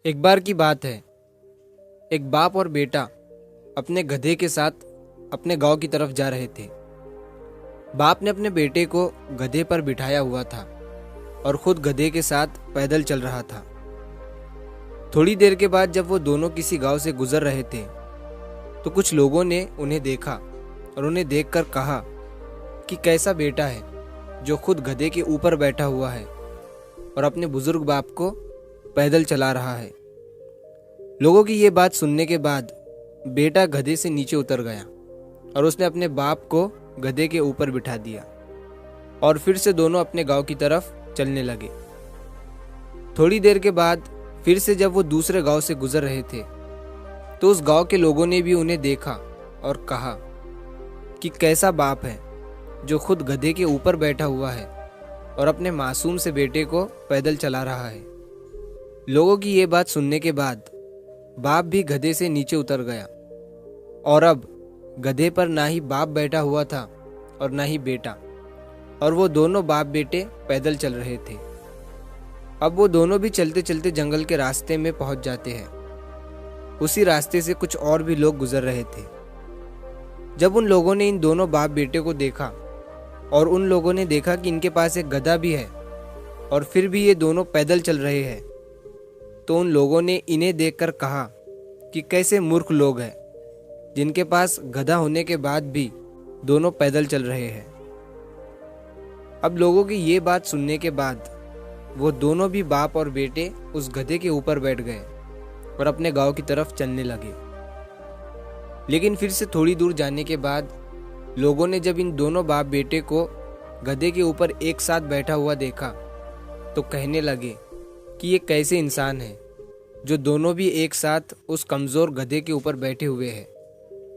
एक बार की बात है। एक बाप और बेटा अपने गधे के साथ अपने गांव की तरफ जा रहे थे। बाप ने अपने बेटे को गधे पर बिठाया हुआ था और खुद गधे के साथ पैदल चल रहा था। थोड़ी देर के बाद जब वो दोनों किसी गांव से गुजर रहे थे तो कुछ लोगों ने उन्हें देखा और उन्हें देखकर कहा कि कैसा बेटा है जो खुद गधे के ऊपर बैठा हुआ है और अपने बुजुर्ग बाप को पैदल चला रहा है। लोगों की ये बात सुनने के बाद बेटा गधे से नीचे उतर गया और उसने अपने बाप को गधे के ऊपर बिठा दिया और फिर से दोनों अपने गांव की तरफ चलने लगे। थोड़ी देर के बाद फिर से जब वो दूसरे गांव से गुजर रहे थे तो उस गांव के लोगों ने भी उन्हें देखा और कहा कि कैसा बाप है जो खुद गधे के ऊपर बैठा हुआ है और अपने मासूम से बेटे को पैदल चला रहा है। लोगों की ये बात सुनने के बाद बाप भी गधे से नीचे उतर गया और अब गधे पर ना ही बाप बैठा हुआ था और ना ही बेटा, और वो दोनों बाप बेटे पैदल चल रहे थे। अब वो दोनों भी चलते चलते जंगल के रास्ते में पहुंच जाते हैं। उसी रास्ते से कुछ और भी लोग गुजर रहे थे। जब उन लोगों ने इन दोनों बाप बेटे को देखा और उन लोगों ने देखा कि इनके पास एक गधा भी है और फिर भी ये दोनों पैदल चल रहे हैं, तो उन लोगों ने इन्हें देखकर कहा कि कैसे मूर्ख लोग हैं जिनके पास गधा होने के बाद भी दोनों पैदल चल रहे हैं। अब लोगों की ये बात सुनने के बाद वो दोनों भी बाप और बेटे उस गधे के ऊपर बैठ गए और अपने गांव की तरफ चलने लगे। लेकिन फिर से थोड़ी दूर जाने के बाद लोगों ने जब इन दोनों बाप बेटे को गधे के ऊपर एक साथ बैठा हुआ देखा तो कहने लगे कि ये कैसे इंसान है जो दोनों भी एक साथ उस कमज़ोर गधे के ऊपर बैठे हुए हैं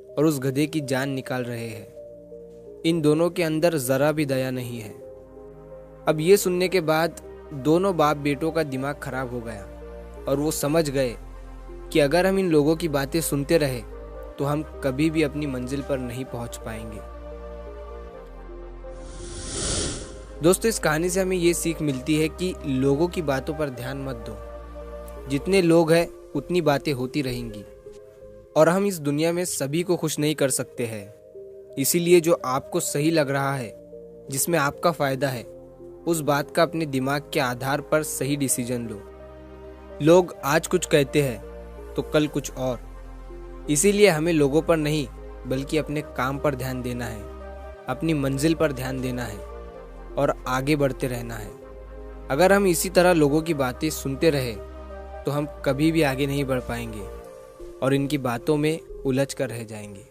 और उस गधे की जान निकाल रहे हैं। इन दोनों के अंदर ज़रा भी दया नहीं है। अब ये सुनने के बाद दोनों बाप बेटों का दिमाग खराब हो गया और वो समझ गए कि अगर हम इन लोगों की बातें सुनते रहे तो हम कभी भी अपनी मंजिल पर नहीं पहुंच पाएंगे। दोस्तों, इस कहानी से हमें ये सीख मिलती है कि लोगों की बातों पर ध्यान मत दो। जितने लोग हैं उतनी बातें होती रहेंगी और हम इस दुनिया में सभी को खुश नहीं कर सकते हैं। इसीलिए जो आपको सही लग रहा है, जिसमें आपका फायदा है, उस बात का अपने दिमाग के आधार पर सही डिसीजन लो। लोग आज कुछ कहते हैं तो कल कुछ और। इसीलिए हमें लोगों पर नहीं बल्कि अपने काम पर ध्यान देना है, अपनी मंजिल पर ध्यान देना है और आगे बढ़ते रहना है। अगर हम इसी तरह लोगों की बातें सुनते रहे तो हम कभी भी आगे नहीं बढ़ पाएंगे और इनकी बातों में उलझ कर रह जाएंगे।